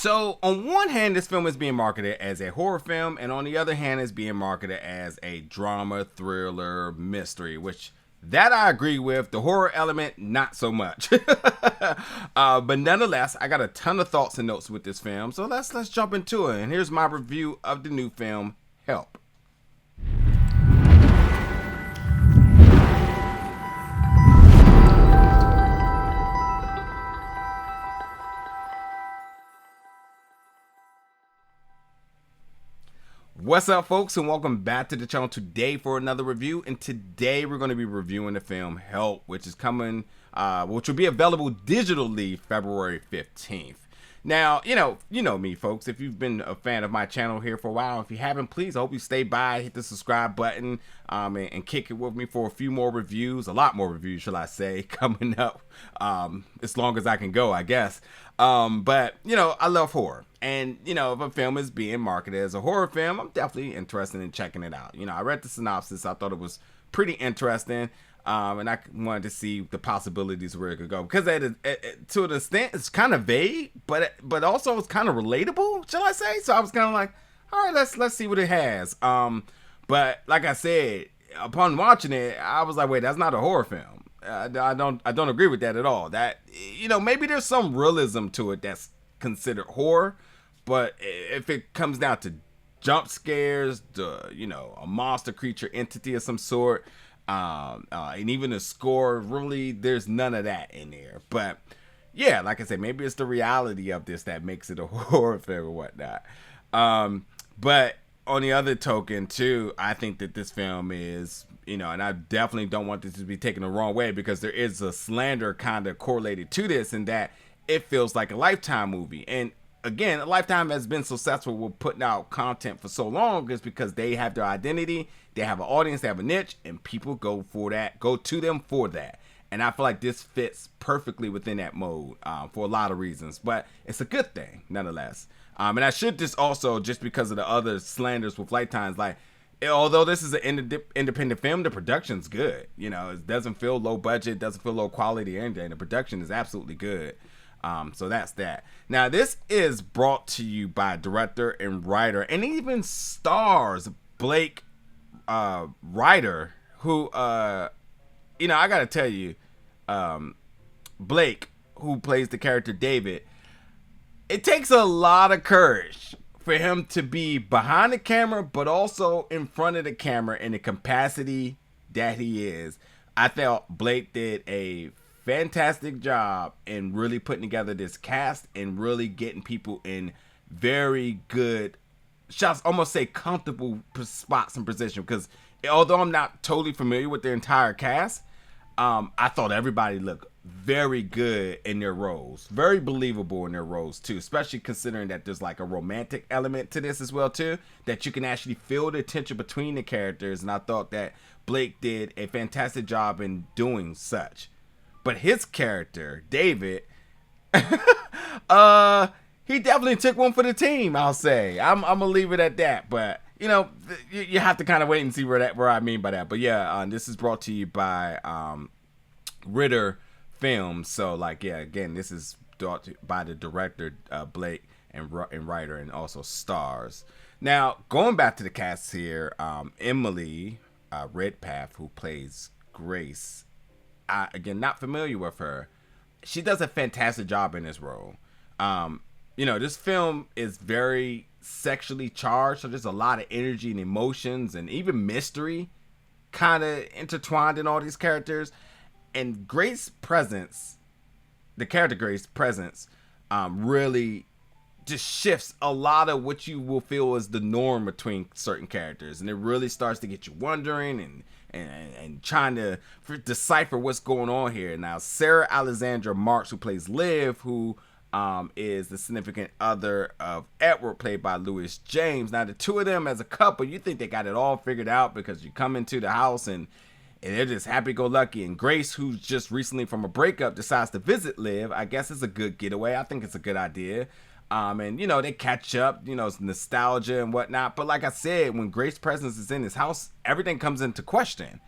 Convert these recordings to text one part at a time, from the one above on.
So, on one hand, this film is being marketed as a horror film, and on the other hand, it's being marketed as a drama, thriller, mystery, which that I agree with. The horror element, not so much. But nonetheless, I got a ton of thoughts and notes with this film, so let's jump into it. And here's my review of the new film, Help. What's up, folks, and welcome back to the channel today for another review. And today we're going to be reviewing the film Help, which is coming, which will be available digitally February 15th. Now, you know me, folks. If you've been a fan of my channel here for a while, if you haven't, please, I hope you stay by, hit the subscribe button, and kick it with me for a few more reviews, a lot more reviews, shall I say, coming up, as long as I can go, I guess. But, I love horror. And, if a film is being marketed as a horror film, I'm definitely interested in checking it out. I read the synopsis. I thought it was pretty interesting. And I wanted to see the possibilities where it could go. Because to an extent, it's kind of vague, but also it's kind of relatable, shall I say? So I was kind of like, all right, let's see what it has. But like I said, upon watching it, I was like, wait, that's not a horror film. I don't agree with that at all. That, maybe there's some realism to it that's considered horror, but if it comes down to jump scares, a monster creature entity of some sort, and even a score, really, there's none of that in there. But yeah, like I said, maybe it's the reality of this that makes it a horror film or whatnot. But on the other token too, I think that this film is, and I definitely don't want this to be taken the wrong way, because there is a slander kind of correlated to this, in that it feels like a Lifetime movie. And again, Lifetime has been successful with putting out content for so long is because they have their identity, they have an audience, they have a niche, and people go to them for that. And I feel like this fits perfectly within that mode, for a lot of reasons. But it's a good thing, nonetheless. And I should just also, just because of the other slanders with Lifetimes, like, although this is an independent film, the production's good. It doesn't feel low budget, doesn't feel low quality or anything. The production is absolutely good. So that's that. Now, this is brought to you by director and writer, and even stars Blake Ryder, who, I gotta tell you, Blake, who plays the character David, it takes a lot of courage for him to be behind the camera, but also in front of the camera in the capacity that he is. I felt Blake did a fantastic job in really putting together this cast and really getting people in very good shots, almost say comfortable spots and position. Because although I'm not totally familiar with their entire cast, I thought everybody looked very good in their roles, very believable in their roles too, especially considering that there's like a romantic element to this as well too, that you can actually feel the tension between the characters. And I thought that Blake did a fantastic job in doing such. But his character, David, he definitely took one for the team, I'll say. I'm gonna leave it at that. But you have to kind of wait and see where I mean by that. But yeah, this is brought to you by Ritter Films. So like, yeah, again, this is brought to, by the director Blake and writer, and also stars. Now, going back to the cast here, Emily Redpath, who plays Grace. Again, not familiar with her. She does a fantastic job in this role. This film is very sexually charged, so there's a lot of energy and emotions and even mystery kind of intertwined in all these characters. And Grace's presence, the character Grace's presence, really just shifts a lot of what you will feel is the norm between certain characters. And it really starts to get you wondering and trying to decipher what's going on here. Now, Sarah Alexandra Marks, who plays Liv, who is the significant other of Edward, played by Louis James. Now, the two of them as a couple, you think they got it all figured out, because you come into the house and they're just happy-go-lucky. And Grace, who's just recently from a breakup, decides to visit Liv. I guess it's a good getaway. I think it's a good idea. And they catch up, it's nostalgia and whatnot. But like I said, when Grace's presence is in his house, everything comes into question.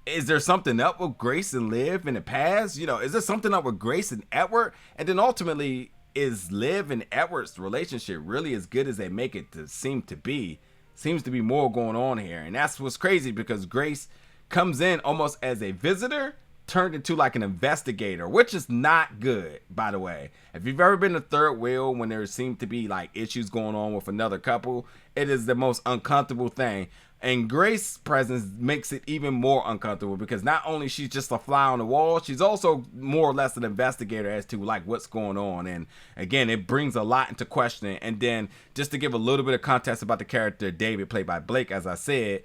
Is there something up with Grace and Liv in the past? Is there something up with Grace and Edward? And then ultimately, is Liv and Edward's relationship really as good as they make it to seem to be? Seems to be more going on here, and that's what's crazy because Grace comes in almost as a visitor turned into like an investigator, which is not good, by the way. If you've ever been a third wheel when there seem to be like issues going on with another couple, it is the most uncomfortable thing. And Grace's presence makes it even more uncomfortable because not only she's just a fly on the wall, she's also more or less an investigator as to like what's going on. And again, it brings a lot into question. And then just to give a little bit of context about the character David, played by Blake, as I said,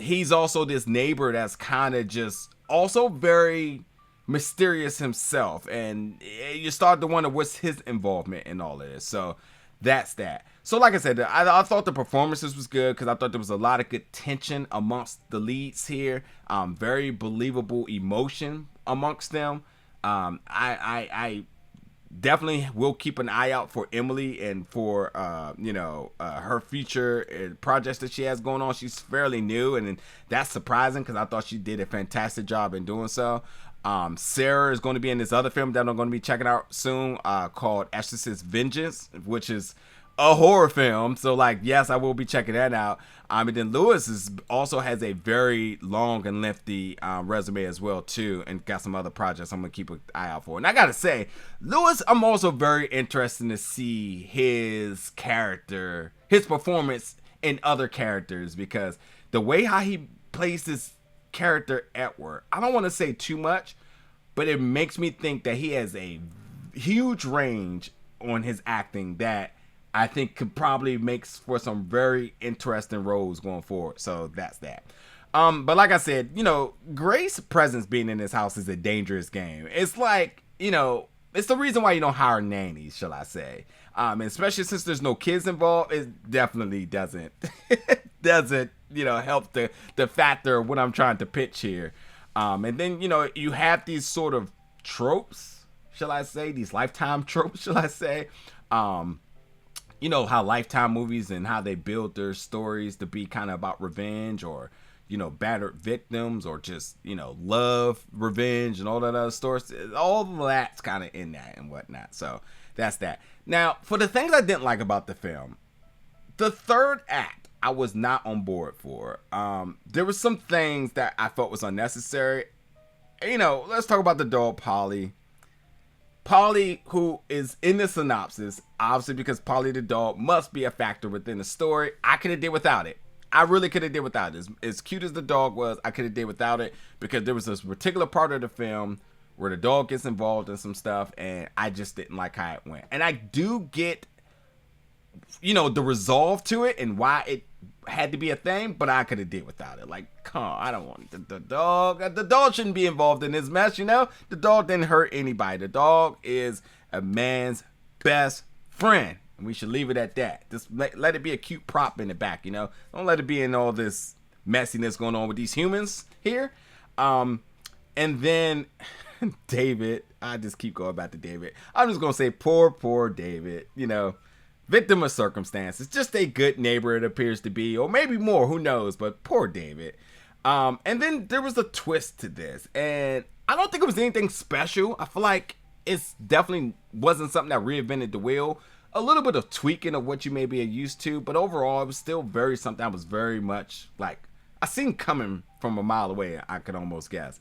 he's also this neighbor that's kind of just also very mysterious himself. And you start to wonder what's his involvement in all of this. So that's that. So like I said, I thought the performances was good because I thought there was a lot of good tension amongst the leads here. Very believable emotion amongst them. I definitely will keep an eye out for Emily and for her future projects that she has going on. She's fairly new, and that's surprising because I thought she did a fantastic job in doing so. Sarah is going to be in this other film that I'm going to be checking out soon called Exorcist Vengeance, which is a horror film. So like, yes, I will be checking that out. And then Lewis also has a very long and lengthy resume as well too, and got some other projects I'm gonna keep an eye out for. And I gotta say, Lewis, I'm also very interested to see his character, his performance in other characters, because the way how he plays this character Edward, I don't want to say too much, but it makes me think that he has a huge range on his acting that I think could probably make for some very interesting roles going forward. So that's that. But like I said, Grace's presence being in this house is a dangerous game. It's like, it's the reason why you don't hire nannies, shall I say. And especially since there's no kids involved, it definitely doesn't help the factor of what I'm trying to pitch here. And then, you have these sort of tropes, shall I say, these Lifetime tropes, shall I say. How Lifetime movies and how they build their stories to be kind of about revenge or, battered victims or just, love, revenge and all that other stories. All of that's kind of in that and whatnot. So that's that. Now, for the things I didn't like about the film, the third act, I was not on board for. There were some things that I felt was unnecessary. Let's talk about the dog, Polly. Polly, who is in the synopsis, obviously because Polly the dog must be a factor within the story. I could have did without it. I really could have did without it. As cute as the dog was, I could have did without it because there was this particular part of the film where the dog gets involved in some stuff and I just didn't like how it went. And I do get, the resolve to it and why it had to be a thing, but I could have did without it. Like, come on, I don't want the dog. The dog shouldn't be involved in this mess, The dog didn't hurt anybody. The dog is a man's best friend, and we should leave it at that. Just let it be a cute prop in the back, Don't let it be in all this messiness going on with these humans here. And then David, I just keep going back to David. I'm just gonna say poor David, victim of circumstances, just a good neighbor it appears to be, or maybe more, who knows, but poor David. And then there was a twist to this, and I don't think it was anything special. I feel like it's definitely wasn't something that reinvented the wheel. A little bit of tweaking of what you may be used to, but overall it was still something I was very much like, I seen coming from a mile away, I could almost guess.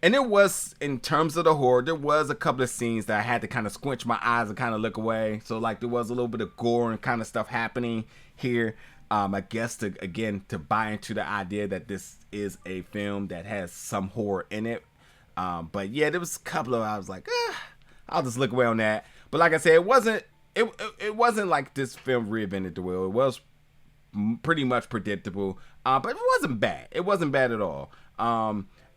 And it was, in terms of the horror, there was a couple of scenes that I had to kind of squinch my eyes and kind of look away. So like there was a little bit of gore and kind of stuff happening here. I guess to buy into the idea that this is a film that has some horror in it. But yeah, there was a couple of, I was like, I'll just look away on that. But like I said, it wasn't like this film reinvented the wheel. It was pretty much predictable. But it wasn't bad. It wasn't bad at all.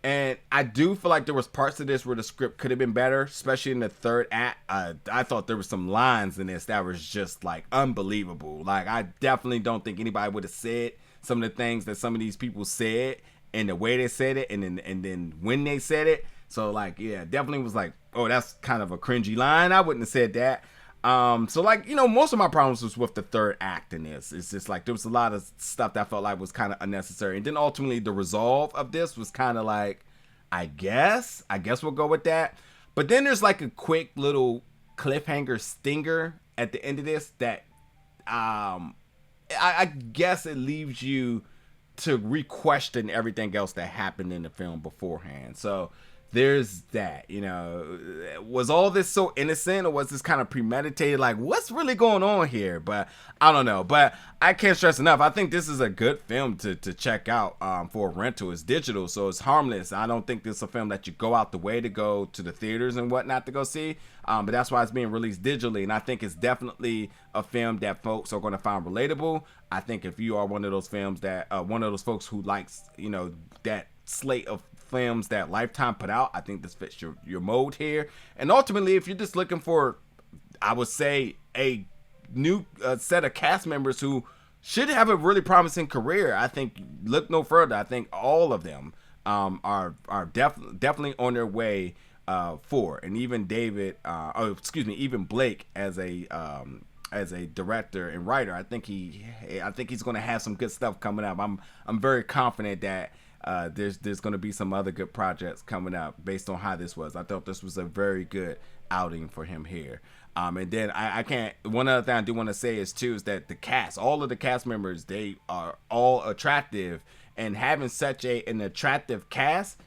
And I do feel like there was parts of this where the script could have been better, especially in the third act. I thought there were some lines in this that was just like unbelievable. Like I definitely don't think anybody would have said some of the things that some of these people said and the way they said it and then when they said it. So like, yeah, definitely was like, oh, that's kind of a cringy line. I wouldn't have said that. So like, most of my problems was with the third act in this. It's just like there was a lot of stuff that I felt like was kind of unnecessary. And then ultimately the resolve of this was kind of like, I guess we'll go with that. But then there's like a quick little cliffhanger stinger at the end of this that I guess it leaves you to re-question everything else that happened in the film beforehand. So there's that. Was all this so innocent, or was this kind of premeditated? Like, what's really going on here? But I don't know. But I can't stress enough, I think this is a good film to check out for a rental. It's digital, so it's harmless. I don't think this is a film that you go out the way to go to the theaters and whatnot to go see. But that's why it's being released digitally, and I think it's definitely a film that folks are going to find relatable. I think if you are one of those films that one of those folks who likes that slate of films that Lifetime put out, I think this fits your mode here. And ultimately, if you're just looking for, I would say, a new set of cast members who should have a really promising career, I think look no further. I think all of them are definitely on their way for. And even even Blake as a director and writer, I think he's going to have some good stuff coming up. I'm very confident that there's going to be some other good projects coming up based on how this was. I thought this was a very good outing for him here. And then I can't. One other thing I do want to say is that the cast, all of the cast members, they are all attractive, and having such an attractive cast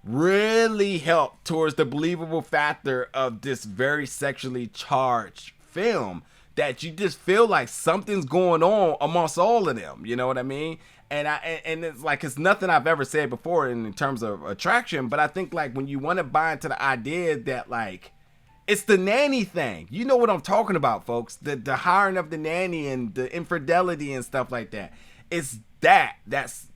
really helped towards the believable factor of this very sexually charged film, that you just feel like something's going on amongst all of them. You know what I mean? And it's like, it's nothing I've ever said before in terms of attraction, but I think like when you want to buy into the idea that like it's the nanny thing, you know what I'm talking about, folks. The hiring of the nanny and the infidelity and stuff like that. It's that's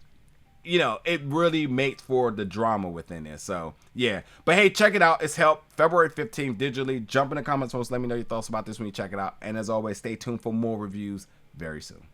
it really makes for the drama within it. So yeah, but hey, check it out. It's Help, February 15th digitally. Jump in the comments, folks. Let me know your thoughts about this when you check it out. And as always, stay tuned for more reviews very soon.